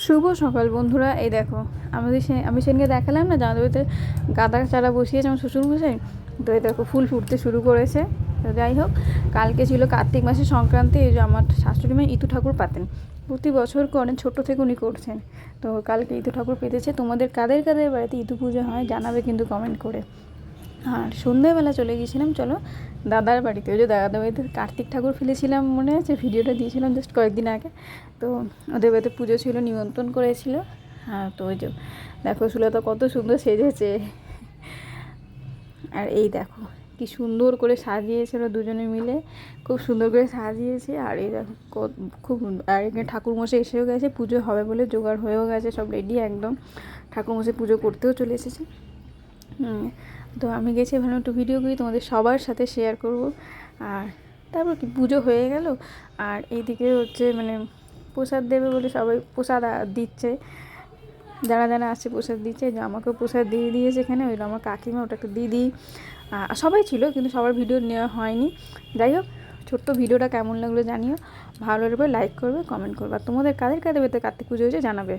শুভ সকাল বন্ধুরা। এই দেখো আমি সেদিনকে দেখালাম না জামাই বাড়িতে গাঁদা চারা বসিয়েছে আমার শ্বশুরমশাই। তো এই দেখো ফুল ফুটতে শুরু করেছে। তো যাই হোক, কালকে ছিল কার্তিক মাসের সংক্রান্তি। এই যে আমার শাশুড়ি মা ইতু ঠাকুর পাতেন, প্রতি বছর করেন, ছোট্টো থেকে উনি করছেন। তো কালকে ইতু ঠাকুর পেতেছে। তোমাদের কাদের কাদের বাড়িতে ইতু পুজো হয় জানাবে কিন্তু কমেন্ট করে। আর সন্ধ্যেবেলা চলে গিয়েছিলাম চলো দাদার বাড়িতে। ওই যে দাদার বাড়িতে কার্তিক ঠাকুর ফেলেছিলাম, মনে আছে? ভিডিওটা দিয়েছিলাম জাস্ট কয়েকদিন আগে। তো ওদের বাড়িতে পুজো ছিল, নিমন্ত্রণ করেছিল। হ্যাঁ, তো ওই যে দেখো সুলতা কত সুন্দর সেজেছে। আর এই দেখো কি সুন্দর করে সাজিয়েছিল দুজনে মিলে, খুব সুন্দর করে সাজিয়েছে। আর এই দেখো খুব, আর এখানে ঠাকুরমশাই এসেও গেছে, পুজো হবে বলে জোগাড় হয়েও গেছে, সব রেডি একদম। ঠাকুরমশাই পুজো করতেও চলে এসেছে। তো আমি গেছি, ভালো একটু ভিডিও করি, তোমাদের সবার সাথে শেয়ার করব। আর তারপর কি পুজো হয়ে গেল। আর এইদিকে হচ্ছে মানে প্রসাদ দেবে বলে সবাই প্রসাদ দিচ্ছে, যারা যারা আসছে প্রসাদ দিচ্ছে। যে আমাকেও প্রসাদ দিয়ে দিয়েছে এখানে, ওইটা আমার কাকিমা, ওটা একটা দিদি, সবাই ছিল কিন্তু সবার ভিডিও নেওয়া হয়নি। যাই হোক, ছোট্ট ভিডিওটা কেমন লাগলো জানিও, ভালো লাগবে লাইক করবে, কমেন্ট করবে। আর তোমাদের কাদের কাদের বাড়িতে কার্তিক পুজো হয়েছে জানাবে।